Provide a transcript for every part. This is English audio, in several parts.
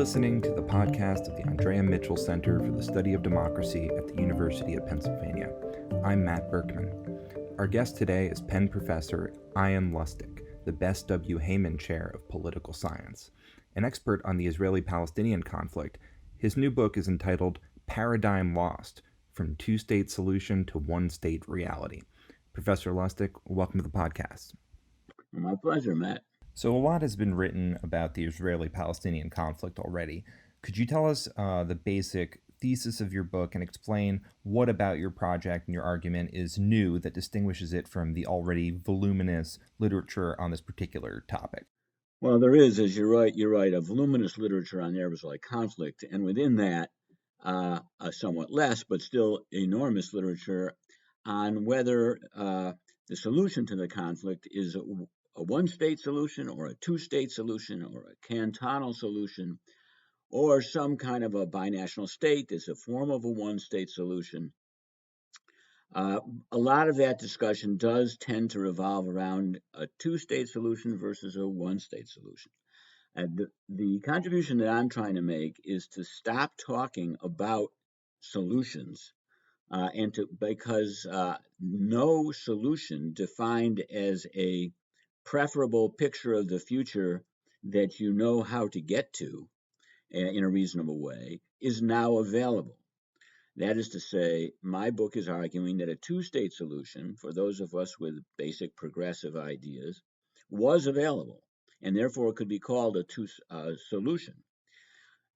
listening to the podcast of the Andrea Mitchell Center for the Study of Democracy at the University of Pennsylvania. I'm Matt Berkman. Our guest today is Penn Professor Ian Lustick, the Bess W. Heyman Chair of Political Science. An expert on the Israeli-Palestinian conflict, his new book is entitled Paradigm Lost, From TwoState Solution to One-State Reality. Professor Lustick, welcome to the podcast. My pleasure, Matt. So a lot has been written about the Israeli-Palestinian conflict already. Could you tell us the basic thesis of your book and explain what about your project and your argument is new that distinguishes it from the already voluminous literature on this particular topic? Well, there is, as you're right, a voluminous literature on the Arab-Israeli conflict, and within that, a somewhat less, but still enormous literature on whether the solution to the conflict is a one-state solution or a two-state solution or a cantonal solution or some kind of a binational state that's a form of a one-state solution. A lot of that discussion does tend to revolve around a two-state solution versus a one-state solution. And the contribution that I'm trying to make is to stop talking about solutions because no solution defined as a preferable picture of the future that you know how to get to in a reasonable way is now available. That is to say, my book is arguing that a two-state solution, for those of us with basic progressive ideas, was available, and therefore it could be called a solution.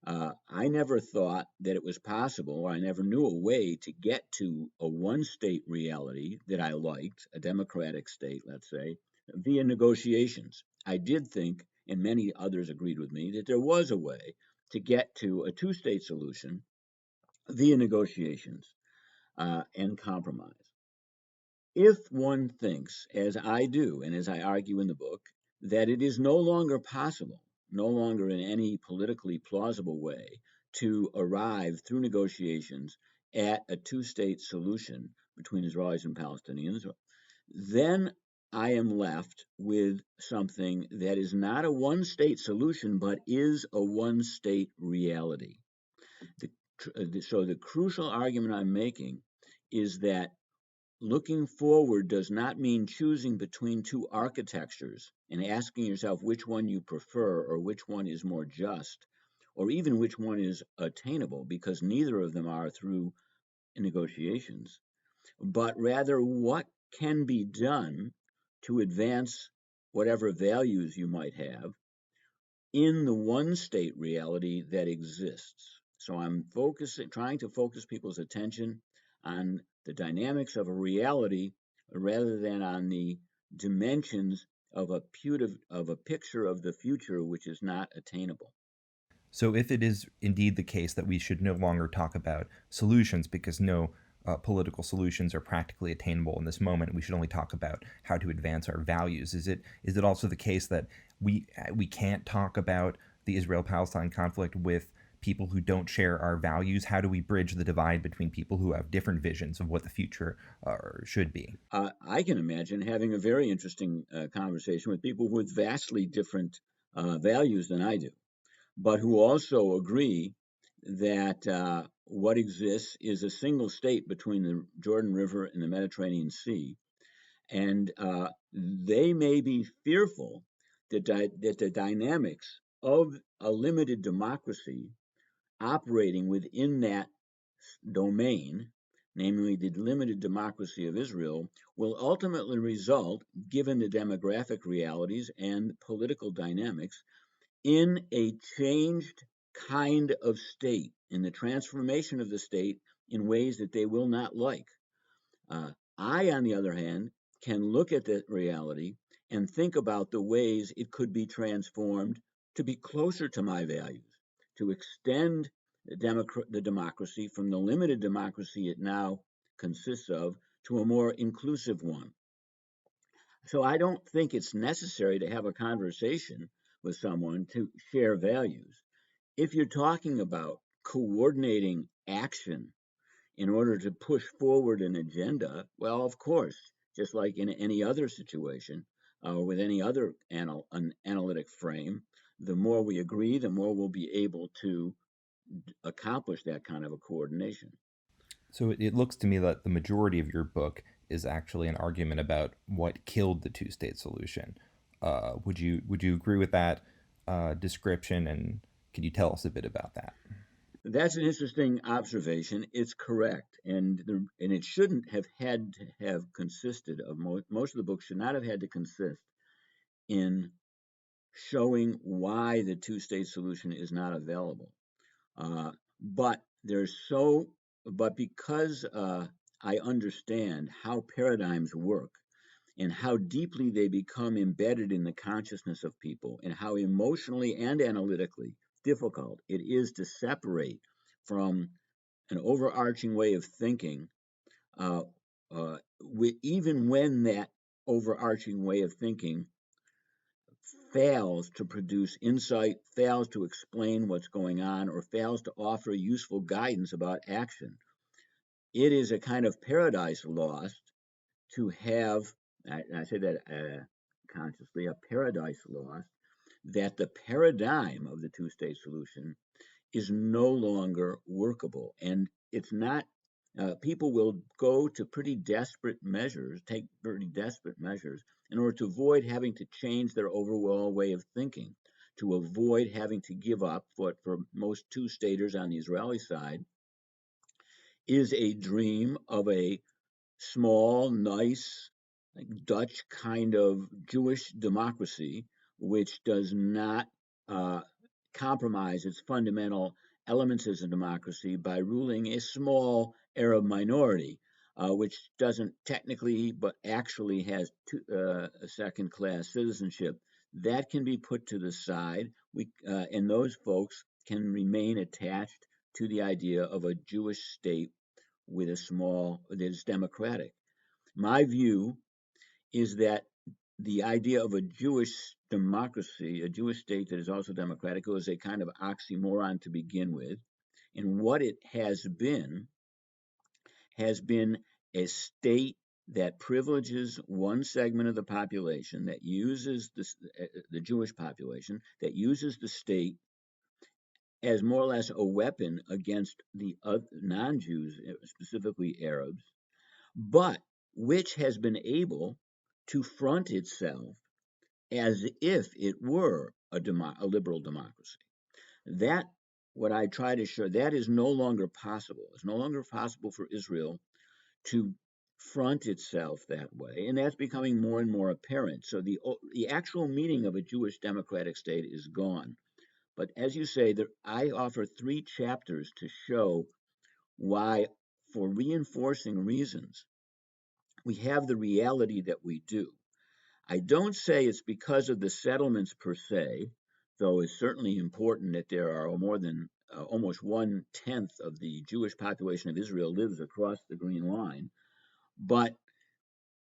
I never thought that it was possible, or I never knew a way to get to a one-state reality that I liked, a democratic state, let's say, via negotiations. I did think, and many others agreed with me, that there was a way to get to a two-state solution via negotiations and compromise. If one thinks, as I do, and as I argue in the book, that it is no longer possible, no longer in any politically plausible way, to arrive through negotiations at a two-state solution between Israelis and Palestinians, then I am left with something that is not a one-state solution, but is a one-state reality. So the crucial argument I'm making is that looking forward does not mean choosing between two architectures and asking yourself which one you prefer or which one is more just or even which one is attainable, because neither of them are through negotiations, but rather what can be done to advance whatever values you might have in the one-state reality that exists. So I'm trying to focus people's attention on the dynamics of a reality rather than on the dimensions of a picture of the future which is not attainable. So if it is indeed the case that we should no longer talk about solutions because no political solutions are practically attainable in this moment, we should only talk about how to advance our values. Is it also the case that we can't talk about the Israel-Palestine conflict with people who don't share our values? How do we bridge the divide between people who have different visions of what the future should be? I can imagine having a very interesting conversation with people with vastly different values than I do, but who also agree that what exists is a single state between the Jordan River and the Mediterranean Sea. And they may be fearful that the dynamics of a limited democracy operating within that domain, namely the limited democracy of Israel, will ultimately result, given the demographic realities and political dynamics, in a changed kind of state, in the transformation of the state in ways that they will not like. I, on the other hand, can look at that reality and think about the ways it could be transformed to be closer to my values, to extend the democracy from the limited democracy it now consists of to a more inclusive one. So I don't think it's necessary to have a conversation with someone to share values. If you're talking about coordinating action in order to push forward an agenda, well, of course, just like in any other situation with any other analytic frame, the more we agree, the more we'll be able to accomplish that kind of a coordination. So it looks to me that the majority of your book is actually an argument about what killed the two-state solution. Would you agree with that description, and can you tell us a bit about that? That's an interesting observation. It's correct, and it shouldn't have had to have consisted of most of the book should not have had to consist in showing why the two-state solution is not available. Uh, but there's so, but because I understand how paradigms work and how deeply they become embedded in the consciousness of people, and how emotionally and analytically difficult it is to separate from an overarching way of thinking, uh, even when that overarching way of thinking fails to produce insight, fails to explain what's going on, or fails to offer useful guidance about action. It is a kind of paradise lost to have, I say that consciously, a paradise lost, that the paradigm of the two-state solution is no longer workable. And it's not, people will go to pretty desperate measures, take pretty desperate measures in order to avoid having to change their overall way of thinking, to avoid having to give up what for most two-staters on the Israeli side is a dream of a small, nice, like Dutch kind of Jewish democracy, which does not uh, compromise its fundamental elements as a democracy by ruling a small Arab minority, which doesn't technically but actually has a second class citizenship. That can be put to the side, and those folks can remain attached to the idea of a Jewish state with a small, that is democratic. My view is that the idea of a Jewish democracy, a Jewish state that is also democratic, is a kind of oxymoron to begin with. And what it has been a state that privileges one segment of the population, that uses the Jewish population, that uses the state as more or less a weapon against the non-Jews, specifically Arabs, but which has been able to front itself as if it were a liberal democracy. That, what I try to show, that is no longer possible. It's no longer possible for Israel to front itself that way, and that's becoming more and more apparent. So the actual meaning of a Jewish democratic state is gone. But as you say, I offer 3 chapters to show why, for reinforcing reasons, we have the reality that we do. I don't say it's because of the settlements per se, though it's certainly important that there are more than almost 1/10 of the Jewish population of Israel lives across the Green Line. But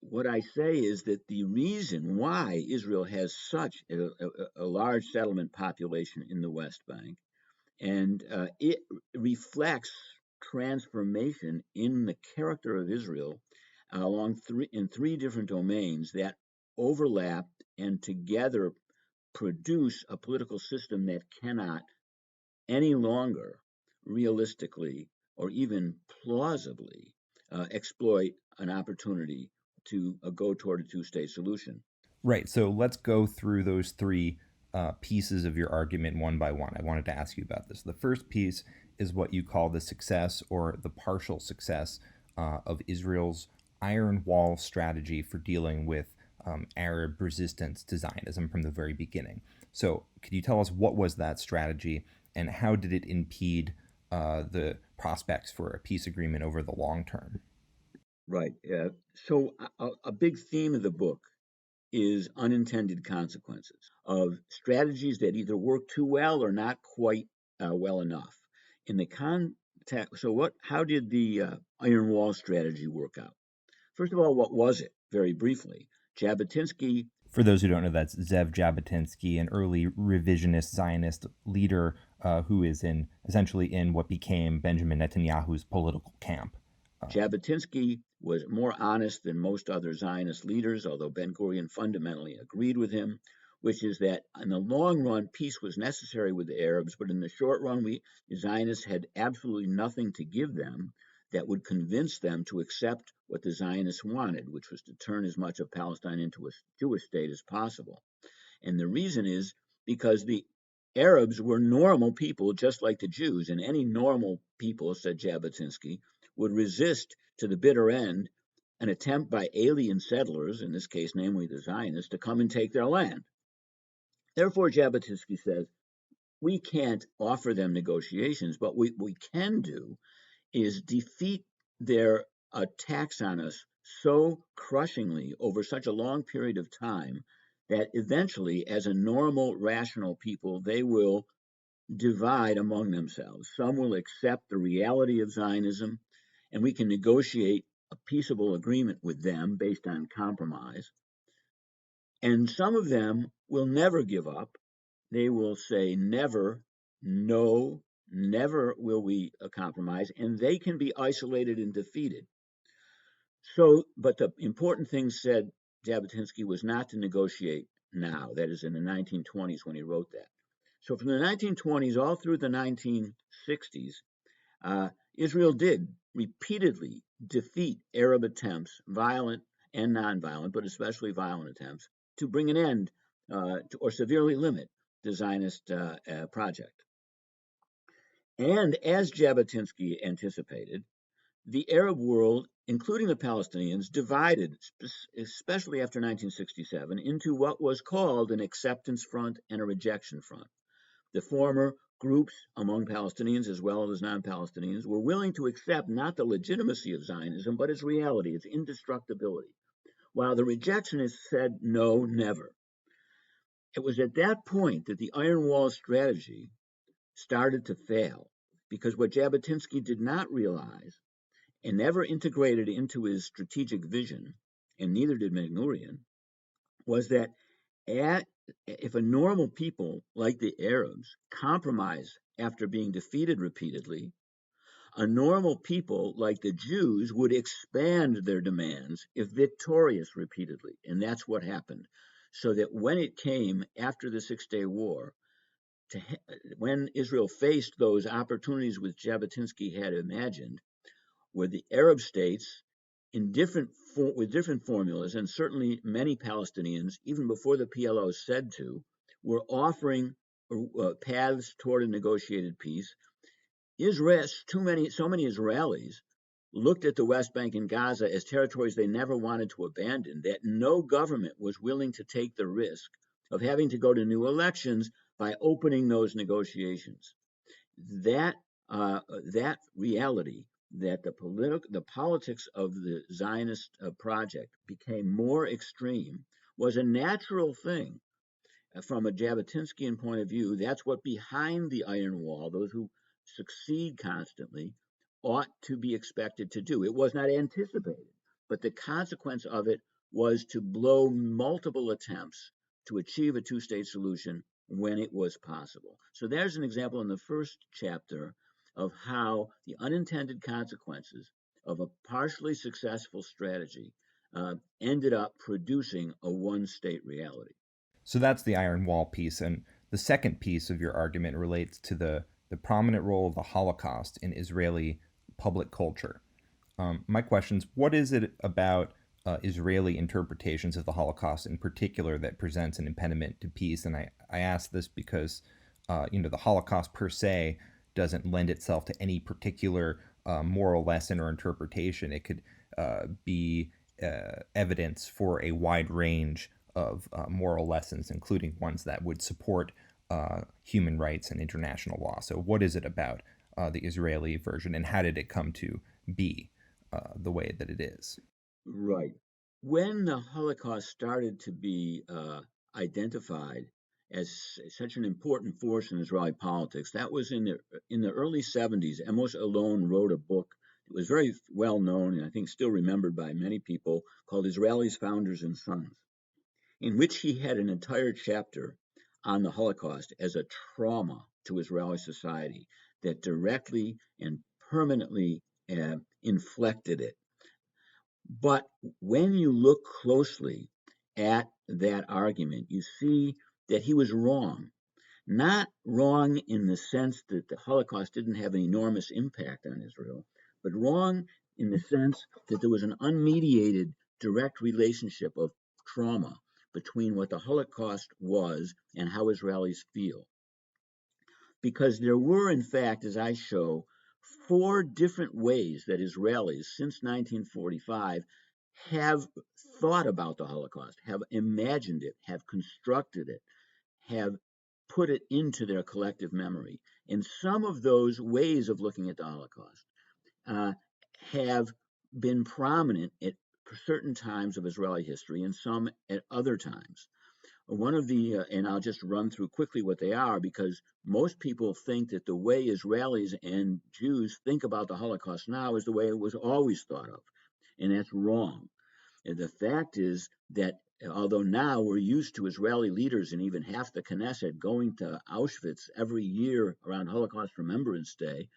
what I say is that the reason why Israel has such a large settlement population in the West Bank, and it reflects transformation in the character of Israel in 3 different domains that overlap and together produce a political system that cannot any longer realistically or even plausibly exploit an opportunity to go toward a two-state solution. Right. So let's go through those three pieces of your argument one by one. I wanted to ask you about this. The first piece is what you call the success or the partial success of Israel's Iron Wall strategy for dealing with Arab resistance to Zionism from the very beginning. So, could you tell us what was that strategy and how did it impede the prospects for a peace agreement over the long term? Right. So a big theme of the book is unintended consequences of strategies that either work too well or not quite well enough. In the context, how did the Iron Wall strategy work out? First of all, what was it? Very briefly, Jabotinsky. For those who don't know, that's Zev Jabotinsky, an early revisionist Zionist leader who is essentially in what became Benjamin Netanyahu's political camp. Jabotinsky was more honest than most other Zionist leaders, although Ben-Gurion fundamentally agreed with him. which is that in the long run, peace was necessary with the Arabs, but in the short run, the Zionists had absolutely nothing to give them that would convince them to accept what the Zionists wanted, which was to turn as much of Palestine into a Jewish state as possible. And the reason is because the Arabs were normal people, just like the Jews, and any normal people, said Jabotinsky, would resist to the bitter end an attempt by alien settlers, in this case, namely the Zionists, to come and take their land. Therefore, Jabotinsky says, we can't offer them negotiations, but what we can do is defeat their attacks on us so crushingly over such a long period of time that eventually, as a normal, rational people, they will divide among themselves. Some will accept the reality of Zionism, and we can negotiate a peaceable agreement with them based on compromise. And some of them will never give up. They will say never, no, never will we compromise, and they can be isolated and defeated. So, but the important thing, said Jabotinsky, was not to negotiate now. That is in the 1920s when he wrote that. So from the 1920s all through the 1960s, Israel did repeatedly defeat Arab attempts, violent and nonviolent, but especially violent attempts, to bring an end or severely limit the Zionist project. And as Jabotinsky anticipated, the Arab world, including the Palestinians, divided, especially after 1967, into what was called an acceptance front and a rejection front. The former groups among Palestinians as well as non-Palestinians were willing to accept not the legitimacy of Zionism, but its reality, its indestructibility, while the rejectionists said no, never. It was at that point that the Iron Wall strategy started to fail, because what Jabotinsky did not realize and never integrated into his strategic vision, and neither did Ben-Gurion, was that if a normal people like the Arabs compromise after being defeated repeatedly, a normal people like the Jews would expand their demands if victorious repeatedly. And that's what happened. So that when it came after the Six-Day War, when Israel faced those opportunities which Jabotinsky had imagined, where the Arab states, with different formulas, and certainly many Palestinians, even before the PLO said to, were offering paths toward a negotiated peace. So many Israelis looked at the West Bank and Gaza as territories they never wanted to abandon, that no government was willing to take the risk of having to go to new elections by opening those negotiations. That reality, that the politics of the Zionist project became more extreme, was a natural thing. From a Jabotinskian point of view, that's what behind the Iron Wall, those who succeed constantly, ought to be expected to do. It was not anticipated, but the consequence of it was to blow multiple attempts to achieve a two-state solution when it was possible. So there's an example in the first chapter of how the unintended consequences of a partially successful strategy ended up producing a one-state reality. So that's the Iron Wall piece. And the second piece of your argument relates to the prominent role of the Holocaust in Israeli public culture. My question is, what is it about Israeli interpretations of the Holocaust in particular that presents an impediment to peace? And I ask this because, the Holocaust per se doesn't lend itself to any particular moral lesson or interpretation. It could be evidence for a wide range of moral lessons, including ones that would support human rights and international law. So what is it about the Israeli version, and how did it come to be the way that it is? Right. When the Holocaust started to be identified as such an important force in Israeli politics, that was in the early 70s. Amos Alon wrote a book that was very well known and I think still remembered by many people, called Israelis, Founders, and Sons, in which he had an entire chapter on the Holocaust as a trauma to Israeli society that directly and permanently inflected it. But when you look closely at that argument, you see that he was wrong. Not wrong in the sense that the Holocaust didn't have an enormous impact on Israel, but wrong in the sense that there was an unmediated direct relationship of trauma between what the Holocaust was and how Israelis feel. Because there were, in fact, as I show, 4 different ways that Israelis since 1945 have thought about the Holocaust, have imagined it, have constructed it, have put it into their collective memory. And some of those ways of looking at the Holocaust have been prominent at certain times of Israeli history and some at other times. One of the, and I'll just run through quickly what they are, because most people think that the way Israelis and Jews think about the Holocaust now is the way it was always thought of. And that's wrong. And the fact is that although now we're used to Israeli leaders and even half the Knesset going to Auschwitz every year around Holocaust Remembrance Day,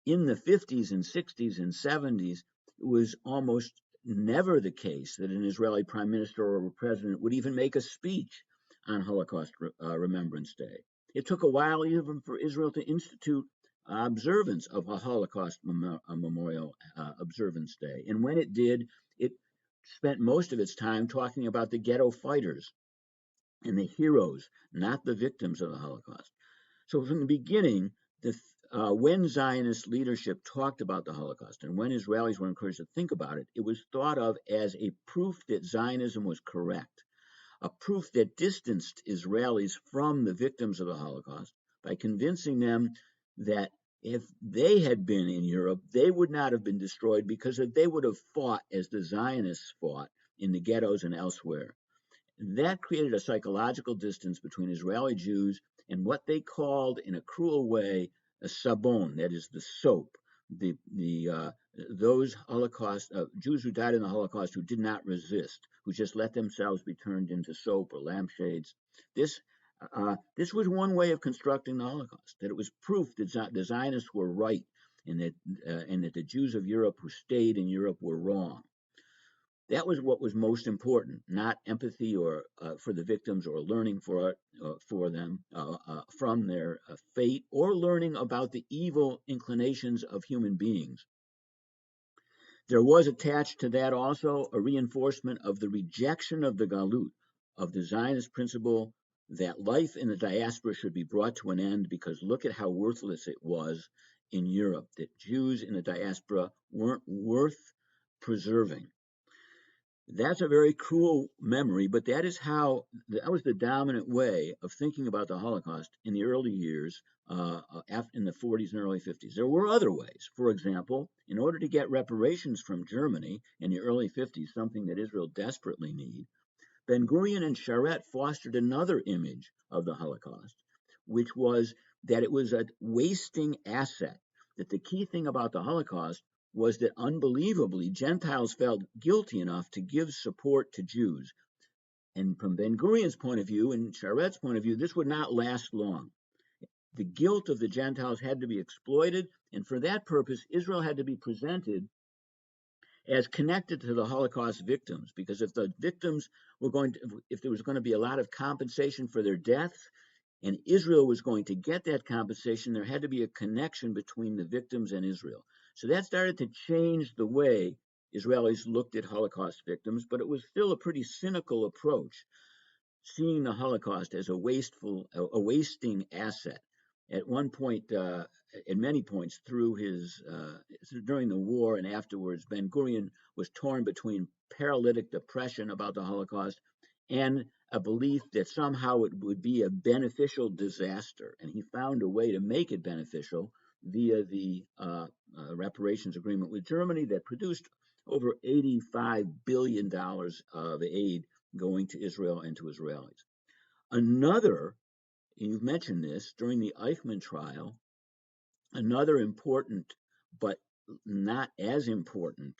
in the 50s and 60s and 70s, it was almost never the case that an Israeli prime minister or a president would even make a speech on Holocaust Remembrance Day. It took a while even for Israel to institute observance of a Holocaust Memorial Observance Day. And when it did, it spent most of its time talking about the ghetto fighters and the heroes, not the victims of the Holocaust. So from the beginning, when Zionist leadership talked about the Holocaust and when Israelis were encouraged to think about it, it was thought of as a proof that Zionism was correct, a proof that distanced Israelis from the victims of the Holocaust by convincing them that if they had been in Europe, they would not have been destroyed because they would have fought as the Zionists fought in the ghettos and elsewhere. That created a psychological distance between Israeli Jews and what they called, in a cruel way, a sabon, that is the soap. Those Holocaust Jews who died in the Holocaust who did not resist, who just let themselves be turned into soap or lampshades. This was one way of constructing the Holocaust, that it was proof that the Zionists were right and that the Jews of Europe who stayed in Europe were wrong. That was what was most important, not empathy or for the victims or learning for them from their fate or learning about the evil inclinations of human beings. There was attached to that also a reinforcement of the rejection of the galut, of the Zionist principle that life in the diaspora should be brought to an end because look at how worthless it was in Europe, that Jews in the diaspora weren't worth preserving. That's a very cruel memory, but that was the dominant way of thinking about the Holocaust in the early years, in the 40s and early 50s. There were other ways. For example, in order to get reparations from Germany in the early 50s, something that Israel desperately needed, Ben-Gurion and Sharet fostered another image of the Holocaust, which was that it was a wasting asset, that the key thing about the Holocaust was that unbelievably Gentiles felt guilty enough to give support to Jews. And from Ben-Gurion's point of view and Sharet's point of view, this would not last long. The guilt of the Gentiles had to be exploited, and for that purpose, Israel had to be presented as connected to the Holocaust victims, because if the victims if there was going to be a lot of compensation for their deaths, and Israel was going to get that compensation, there had to be a connection between the victims and Israel. So that started to change the way Israelis looked at Holocaust victims, but it was still a pretty cynical approach, seeing the Holocaust as a wasting asset. At one point, at many points during the war and afterwards, Ben-Gurion was torn between paralytic depression about the Holocaust and a belief that somehow it would be a beneficial disaster. And he found a way to make it beneficial via the reparations agreement with Germany that produced over $85 billion of aid going to Israel and to Israelis. Another, you've mentioned this, during the Eichmann trial, another important but not as important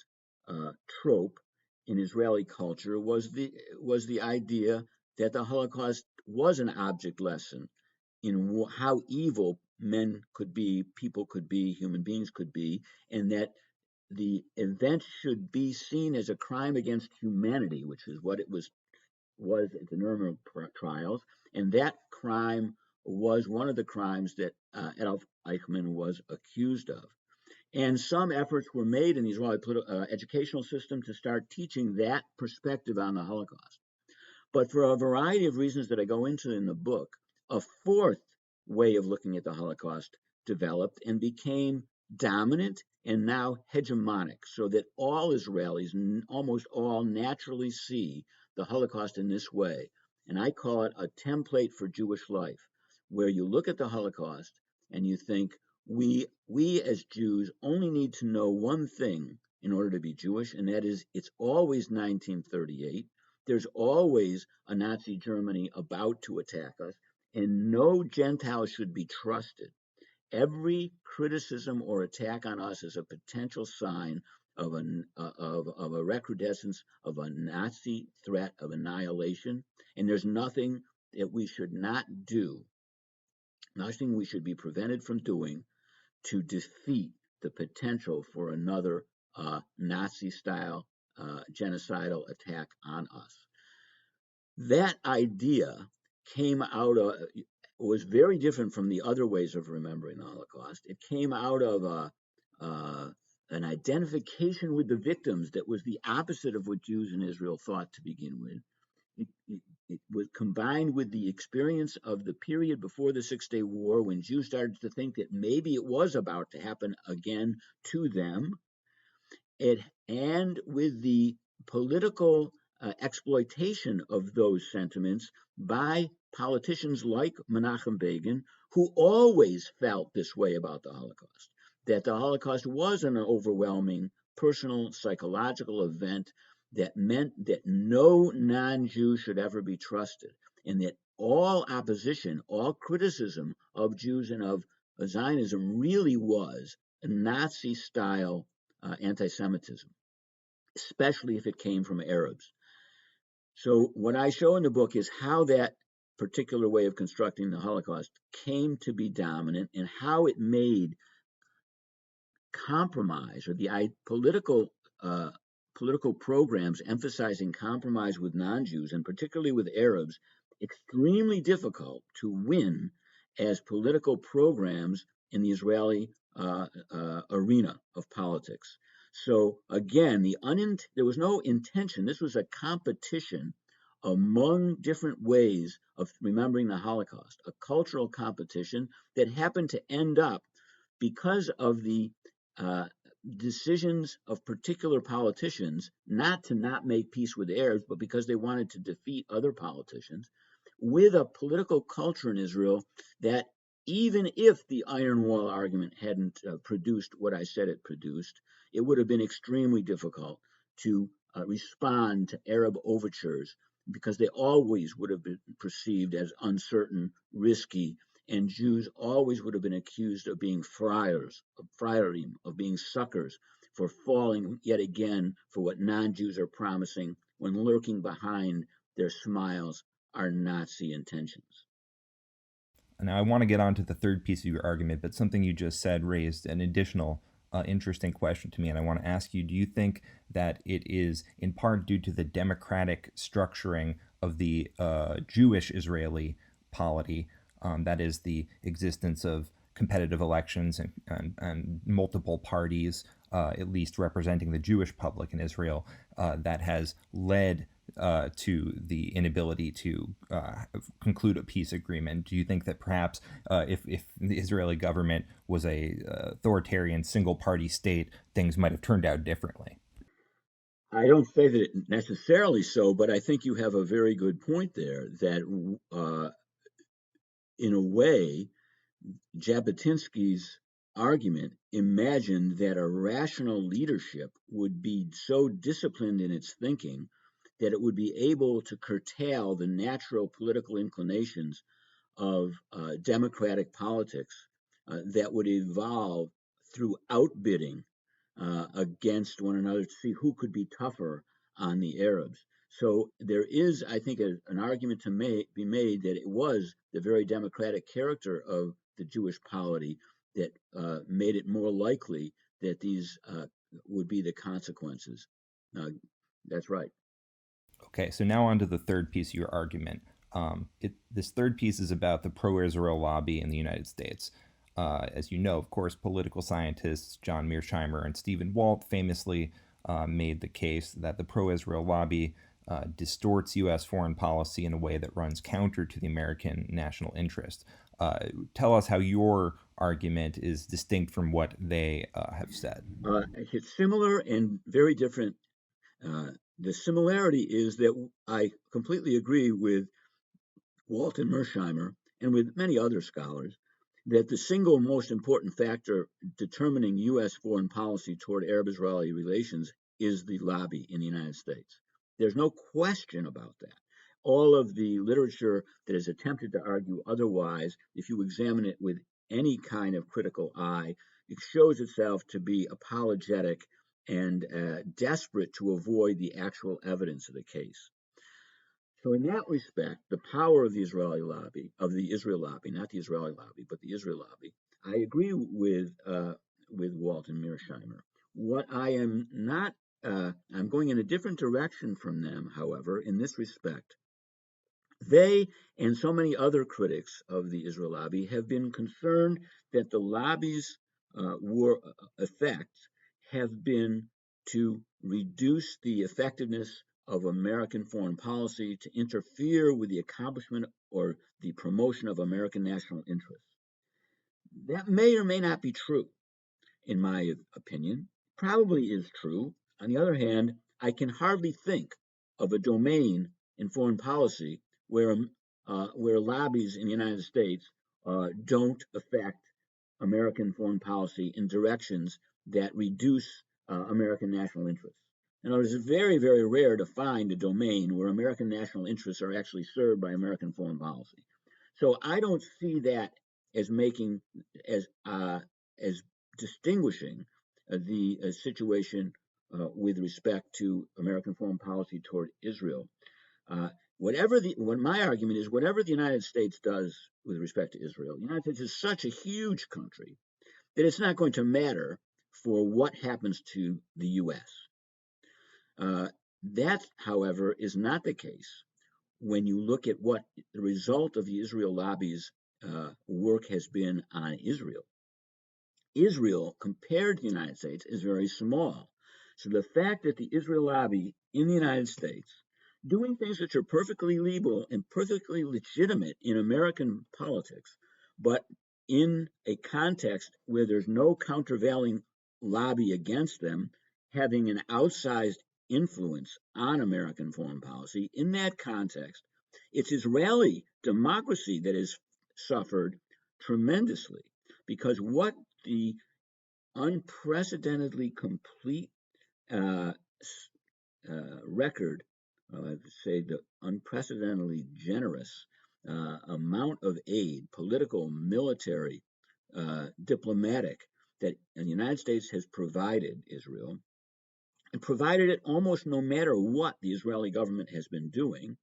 trope in Israeli culture was the idea that the Holocaust was an object lesson in how evil men could be, people could be, human beings could be, and that the event should be seen as a crime against humanity, which is what it was was at the Nuremberg trials, and that crime was one of the crimes that Adolf Eichmann was accused of. And some efforts were made in the Israeli educational system to start teaching that perspective on the Holocaust. But for a variety of reasons that I go into in the book, a fourth way of looking at the Holocaust developed and became dominant and now hegemonic, so that all Israelis, almost all, naturally see the Holocaust in this way. And I call it a template for Jewish life, where you look at the Holocaust and you think, we as Jews only need to know one thing in order to be Jewish, and that is it's always 1938. There's always a Nazi Germany about to attack us, and no Gentile should be trusted. Every criticism or attack on us is a potential sign of a recrudescence of a Nazi threat of annihilation, and there's nothing that we should not do, nothing we should be prevented from doing to defeat the potential for another Nazi-style genocidal attack on us. That idea came out of, was very different from the other ways of remembering the Holocaust. It came out of an identification with the victims that was the opposite of what Jews in Israel thought to begin with. It was combined with the experience of the period before the Six-Day War, when Jews started to think that maybe it was about to happen again to them, and with the political exploitation of those sentiments by politicians like Menachem Begin, who always felt this way about the Holocaust, that the Holocaust was an overwhelming personal psychological event that meant that no non-Jew should ever be trusted, and that all opposition, all criticism of Jews and of Zionism really was a Nazi-style anti-Semitism, especially if it came from Arabs. So what I show in the book is how that particular way of constructing the Holocaust came to be dominant, and how it made compromise, or the political programs emphasizing compromise with non-Jews, and particularly with Arabs, extremely difficult to win as political programs in the Israeli arena of politics. So again, there was no intention. This was a competition among different ways of remembering the Holocaust, a cultural competition that happened to end up, because of the decisions of particular politicians not to not make peace with Arabs, but because they wanted to defeat other politicians, with a political culture in Israel that, even if the Iron Wall argument hadn't produced what I said it produced, it would have been extremely difficult to respond to Arab overtures, because they always would have been perceived as uncertain, risky, and Jews always would have been accused of being friars, of friarim, of being suckers, for falling yet again for what non-Jews are promising, when lurking behind their smiles are Nazi intentions. Now, I want to get on to the third piece of your argument, but something you just said raised an additional interesting question to me, and I want to ask you, do you think that it is in part due to the democratic structuring of the Jewish Israeli polity, that is the existence of competitive elections and multiple parties, at least representing the Jewish public in Israel, that has led to the inability to conclude a peace agreement? Do you think that perhaps if the Israeli government was a authoritarian single-party state, things might have turned out differently? I don't say that it necessarily so, but I think you have a very good point there, that in a way, Jabotinsky's argument imagined that a rational leadership would be so disciplined in its thinking that it would be able to curtail the natural political inclinations of democratic politics that would evolve through outbidding against one another to see who could be tougher on the Arabs. So there is, I think, an argument to be made that it was the very democratic character of the Jewish polity that made it more likely that these would be the consequences. That's right. Okay, so now on to the third piece of your argument. This third piece is about the pro-Israel lobby in the United States. As you know, of course, political scientists John Mearsheimer and Stephen Walt famously made the case that the pro-Israel lobby distorts U.S. foreign policy in a way that runs counter to the American national interest. Tell us how your argument is distinct from what they have said. It's similar and very different. The similarity is that I completely agree with Walt and Mearsheimer and with many other scholars that the single most important factor determining U.S. foreign policy toward Arab-Israeli relations is the lobby in the United States. There's no question about that. All of the literature that has attempted to argue otherwise, if you examine it with any kind of critical eye, it shows itself to be apologetic and desperate to avoid the actual evidence of the case. So in that respect, the power of the Israeli lobby, of the Israel lobby, not the Israeli lobby, but the Israel lobby, I agree with Walt and Mearsheimer. What I am not, I'm going in a different direction from them, however, in this respect. They and so many other critics of the Israel lobby have been concerned that the lobby's effects have been to reduce the effectiveness of American foreign policy, to interfere with the accomplishment or the promotion of American national interests. That may or may not be true, in my opinion. Probably is true. On the other hand, I can hardly think of a domain in foreign policy where lobbies in the United States don't affect American foreign policy in directions that reduce American national interests. In other words, it's very, very rare to find a domain where American national interests are actually served by American foreign policy. So I don't see that as making as distinguishing the situation with respect to American foreign policy toward Israel. What my argument is, whatever the United States does with respect to Israel, the United States is such a huge country that it's not going to matter for what happens to the U.S. That, however, is not the case when you look at what the result of the Israel lobby's work has been on Israel. Israel, compared to the United States, is very small. So the fact that the Israel lobby in the United States, doing things which are perfectly legal and perfectly legitimate in American politics, but in a context where there's no countervailing lobby against them, having an outsized influence on American foreign policy, in that context, it's Israeli democracy that has suffered tremendously, because what the unprecedentedly complete record, say the unprecedentedly generous amount of aid, political, military, diplomatic, that the United States has provided Israel, and provided it almost no matter what the Israeli government has been doing,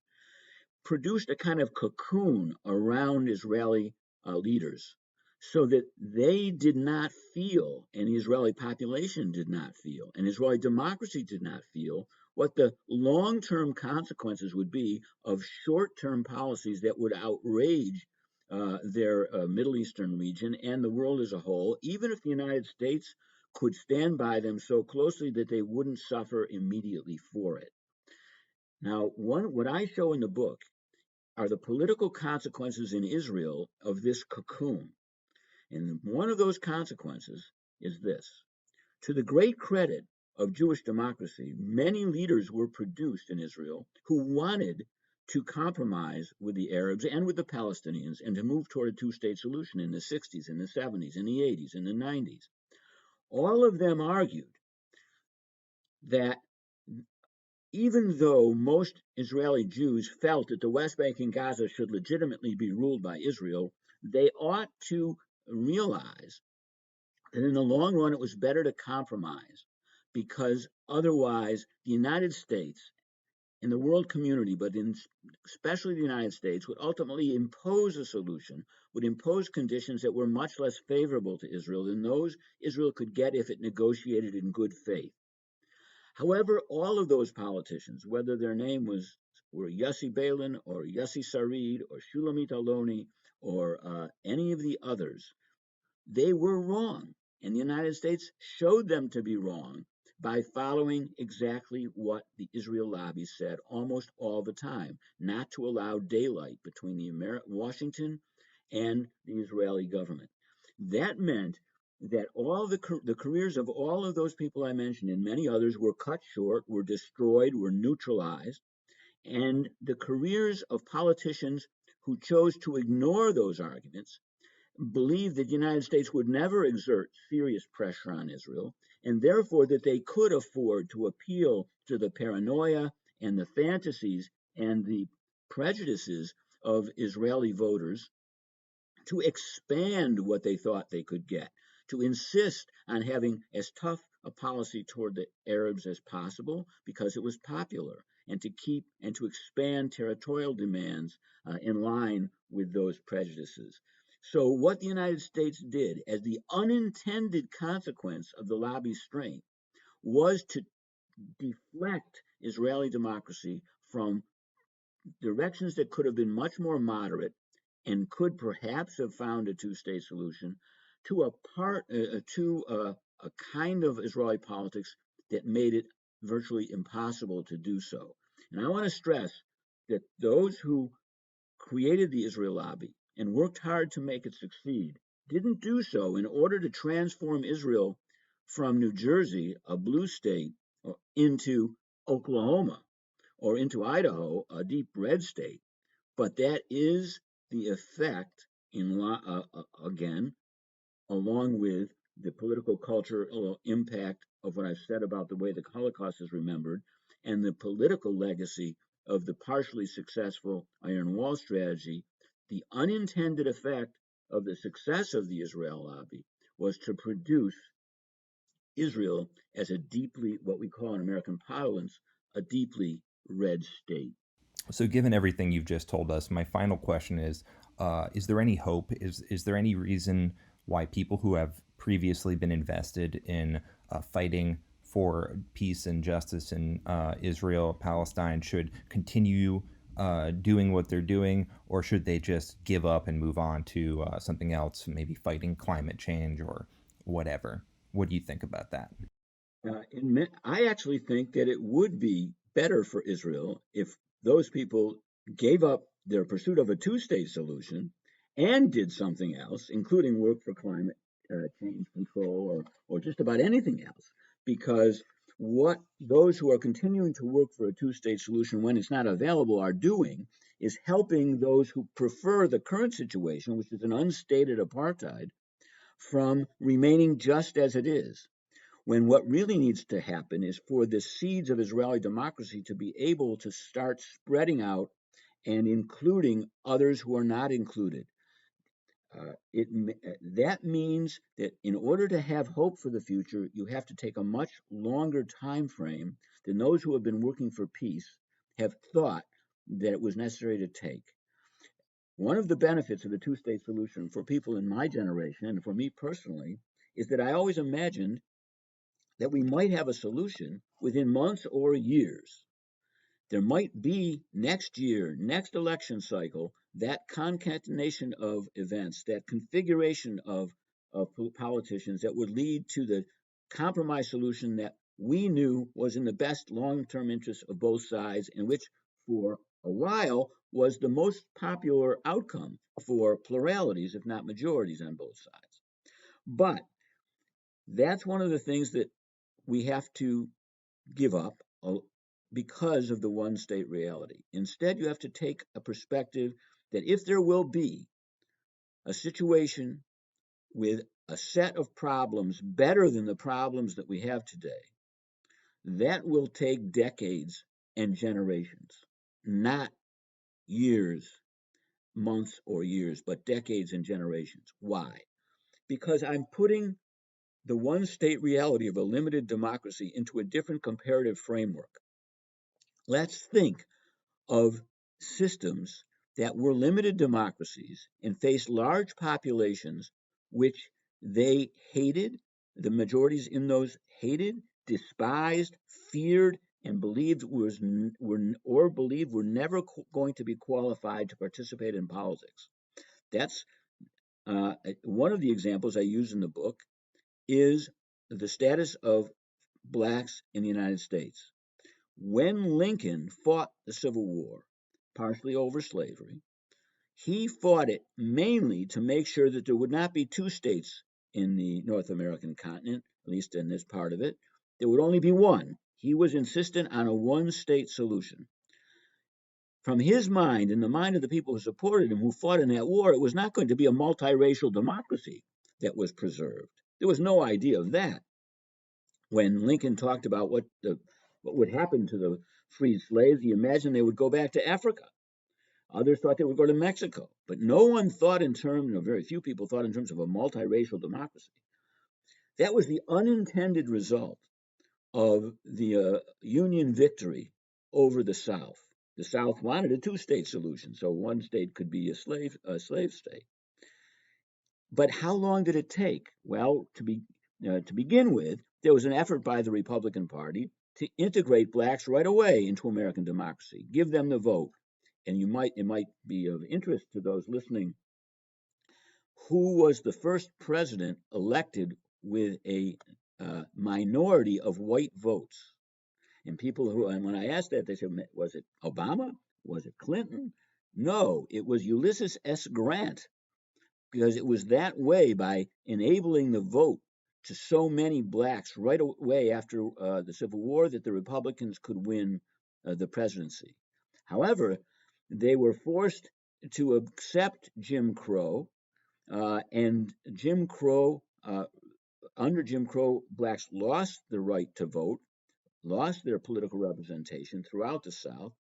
produced a kind of cocoon around Israeli leaders so that they did not feel, and the Israeli population did not feel, and Israeli democracy did not feel what the long-term consequences would be of short-term policies that would outrage their Middle Eastern region and the world as a whole, even if the United States could stand by them so closely that they wouldn't suffer immediately for it. Now, what I show in the book are the political consequences in Israel of this cocoon. And one of those consequences is this. To the great credit of Jewish democracy, many leaders were produced in Israel who wanted to compromise with the Arabs and with the Palestinians and to move toward a two-state solution in the 60s, in the 70s, in the 80s, in the 90s. All of them argued that even though most Israeli Jews felt that the West Bank and Gaza should legitimately be ruled by Israel, they ought to realize that in the long run it was better to compromise, because otherwise the United States and the world community, but especially the United States, would ultimately impose a solution, would impose conditions that were much less favorable to Israel than those Israel could get if it negotiated in good faith. However, all of those politicians, whether their name were Yossi Beilin or Yossi Sarid or Shulamit Aloni or any of the others, they were wrong. And the United States showed them to be wrong by following exactly what the Israel lobby said almost all the time, not to allow daylight between Washington and the Israeli government. That meant that all the careers of all of those people I mentioned and many others were cut short, were destroyed, were neutralized, and the careers of politicians who chose to ignore those arguments believed that the United States would never exert serious pressure on Israel, and therefore that they could afford to appeal to the paranoia and the fantasies and the prejudices of Israeli voters to expand what they thought they could get, to insist on having as tough a policy toward the Arabs as possible because it was popular, and to keep and to expand territorial demands in line with those prejudices. So what the United States did as the unintended consequence of the lobby's strength was to deflect Israeli democracy from directions that could have been much more moderate and could perhaps have found a two-state solution to a kind of Israeli politics that made it virtually impossible to do so. And I want to stress that those who created the Israel lobby and worked hard to make it succeed didn't do so in order to transform Israel from New Jersey, a blue state, into Oklahoma or into Idaho, a deep red state. But that is the effect, again, along with the political cultural impact of what I've said about the way the Holocaust is remembered and the political legacy of the partially successful Iron Wall strategy. The unintended effect of the success of the Israel lobby was to produce Israel as a deeply, what we call in American parlance, a deeply red state. So, given everything you've just told us, my final question is there any hope? Is there any reason why people who have previously been invested in fighting for peace and justice in Israel, Palestine, should continue doing what they're doing, or should they just give up and move on to something else, maybe fighting climate change or whatever? What do you think about that? I actually think that it would be better for Israel if those people gave up their pursuit of a two-state solution and did something else, including work for climate change control or just about anything else. Because what those who are continuing to work for a two-state solution when it's not available are doing is helping those who prefer the current situation, which is an unstated apartheid, from remaining just as it is, when what really needs to happen is for the seeds of Israeli democracy to be able to start spreading out and including others who are not included. That means that in order to have hope for the future, you have to take a much longer time frame than those who have been working for peace have thought that it was necessary to take. One of the benefits of the two-state solution for people in my generation and for me personally is that I always imagined that we might have a solution within months or years. There might be next year, next election cycle, that concatenation of events, that configuration of politicians that would lead to the compromise solution that we knew was in the best long-term interest of both sides, and which for a while was the most popular outcome for pluralities, if not majorities, on both sides. But that's one of the things that we have to give up because of the one state reality. Instead, you have to take a perspective that if there will be a situation with a set of problems better than the problems that we have today, that will take decades and generations, not years, months, or years, but decades and generations. Why? Because I'm putting the one state reality of a limited democracy into a different comparative framework. Let's think of systems that were limited democracies and faced large populations which they hated, the majorities in those hated, despised, feared, and believed were never going to be qualified to participate in politics. That's one of the examples I use in the book is the status of blacks in the United States. When Lincoln fought the Civil War, partially over slavery, he fought it mainly to make sure that there would not be two states in the North American continent, at least in this part of it. There would only be one. He was insistent on a one-state solution. From his mind and the mind of the people who supported him, who fought in that war, it was not going to be a multiracial democracy that was preserved. There was no idea of that. When Lincoln talked about what would happen to the freed slaves, he imagined they would go back to Africa. Others thought they would go to Mexico. But no one thought in terms, very few people thought in terms of a multiracial democracy. That was the unintended result of the Union victory over the South. The South wanted a two-state solution, so one state could be a slave state. But how long did it take? Well, to begin with, there was an effort by the Republican Party to integrate blacks right away into American democracy, give them the vote. And it might be of interest to those listening, who was the first president elected with a minority of white votes? And when I asked that, they said, was it Obama? Was it Clinton? No, it was Ulysses S. Grant, because it was that way, by enabling the vote to so many blacks right away after the Civil War, that the Republicans could win the presidency. However, they were forced to accept Jim Crow, and under Jim Crow, blacks lost the right to vote, lost their political representation throughout the South,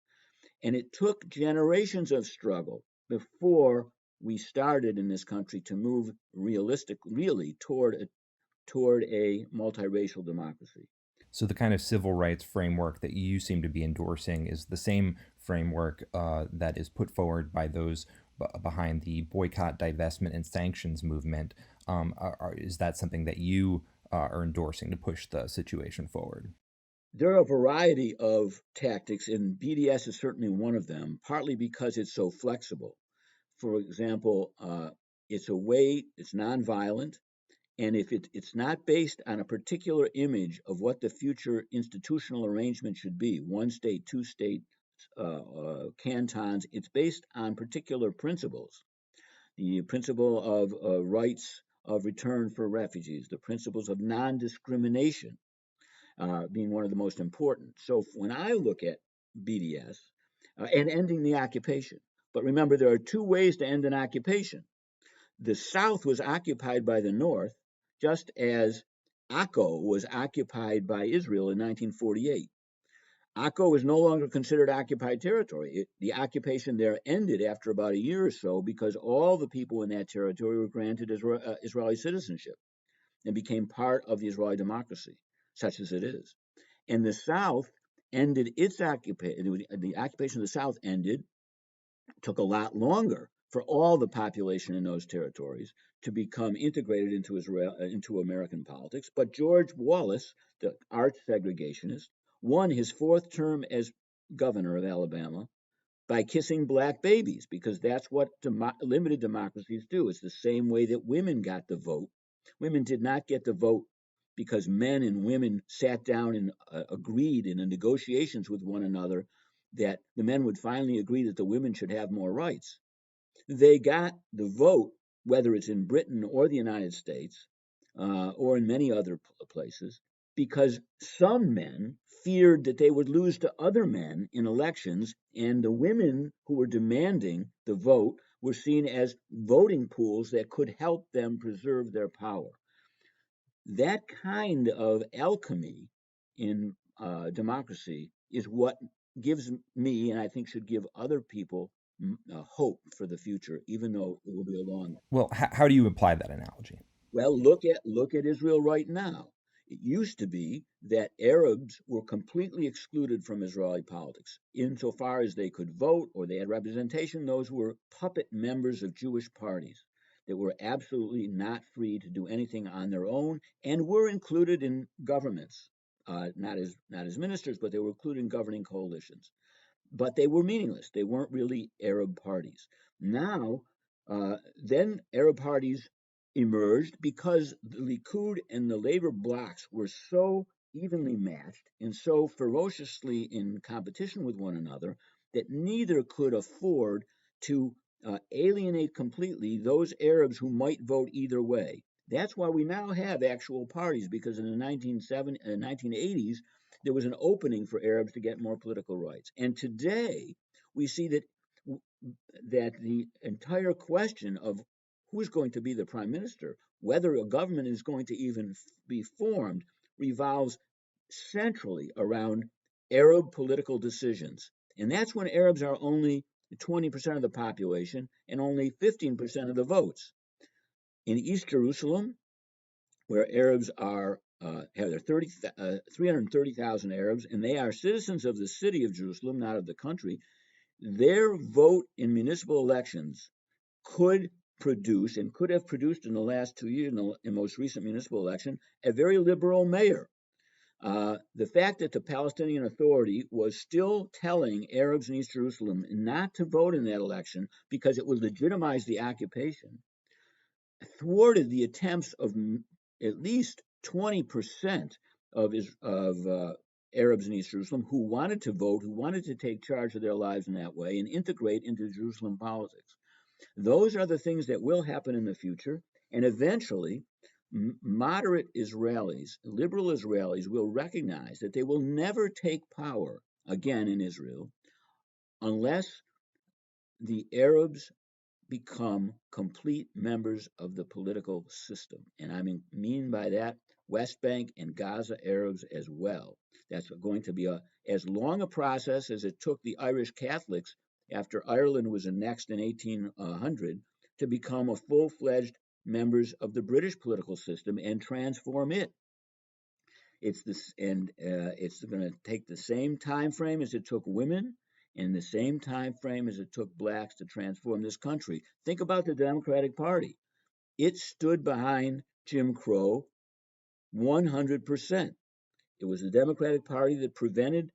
and it took generations of struggle before we started in this country to move really toward a multiracial democracy. So the kind of civil rights framework that you seem to be endorsing is the same framework that is put forward by those behind the boycott, divestment, and sanctions movement. Is that something that you are endorsing to push the situation forward? There are a variety of tactics, and BDS is certainly one of them, partly because it's so flexible. For example, it's nonviolent, and if it's not based on a particular image of what the future institutional arrangement should be, one state, two state cantons, it's based on particular principles. The principle of rights of return for refugees, the principles of non-discrimination being one of the most important. So when I look at BDS and ending the occupation, but remember, there are two ways to end an occupation. The South was occupied by the North, just as Akko was occupied by Israel in 1948. Akko is no longer considered occupied territory. The occupation there ended after about a year or so, because all the people in that territory were granted Israeli citizenship and became part of the Israeli democracy, such as it is. And the South ended its occupation. The occupation of the South took a lot longer for all the population in those territories to become integrated into American politics. But George Wallace, the arch segregationist, won his fourth term as governor of Alabama by kissing black babies, because that's what limited democracies do. It's the same way that women got the vote. Women did not get the vote because men and women sat down and agreed in the negotiations with one another that the men would finally agree that the women should have more rights. They got the vote, whether it's in Britain or the United States or in many other places, because some men feared that they would lose to other men in elections, and the women who were demanding the vote were seen as voting pools that could help them preserve their power. That kind of alchemy in democracy is what gives me, and I think should give other people, hope for the future, even though it will be a long. Well, how do you apply that analogy? Well, look at Israel right now. It used to be that Arabs were completely excluded from Israeli politics. Insofar as they could vote or they had representation, those were puppet members of Jewish parties that were absolutely not free to do anything on their own, and were included in governments not as ministers, but they were included in governing coalitions. But they were meaningless. They weren't really Arab parties. Now, then Arab parties emerged because the Likud and the labor blocs were so evenly matched and so ferociously in competition with one another that neither could afford to alienate completely those Arabs who might vote either way. That's why we now have actual parties, because in the 1980s, there was an opening for Arabs to get more political rights. And today, we see that the entire question of who's going to be the prime minister, whether a government is going to even be formed, revolves centrally around Arab political decisions. And that's when Arabs are only 20% of the population and only 15% of the votes. In East Jerusalem, where Arabs are have their 330,000 Arabs, and they are citizens of the city of Jerusalem, not of the country, their vote in municipal elections could produce and could have produced in the last 2 years, in the most recent municipal election, a very liberal mayor. The fact that the Palestinian Authority was still telling Arabs in East Jerusalem not to vote in that election because it would legitimize the occupation thwarted the attempts of at least 20% of Arabs in East Jerusalem who wanted to vote, who wanted to take charge of their lives in that way and integrate into Jerusalem politics. Those are the things that will happen in the future, and eventually moderate Israelis, liberal Israelis, will recognize that they will never take power again in Israel unless the Arabs become complete members of the political system. And I mean by that West Bank and Gaza Arabs as well. That's going to be as long a process as it took the Irish Catholics after Ireland was annexed in 1800 to become a full-fledged members of the British political system and transform it. It's going to take the same time frame as it took women, in the same time frame as it took blacks to transform this country. Think about the Democratic Party. It stood behind Jim Crow 100%. It was the Democratic Party that prevented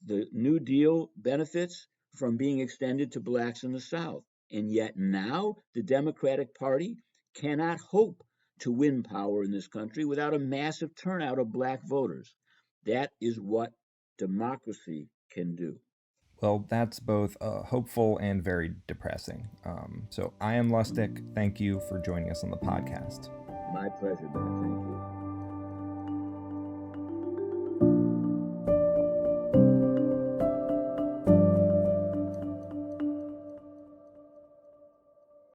the New Deal benefits from being extended to blacks in the South. And yet now the Democratic Party cannot hope to win power in this country without a massive turnout of black voters. That is what democracy can do. Well, that's both hopeful and very depressing. So I am Lustick. Thank you for joining us on the podcast. My pleasure, man. Thank you.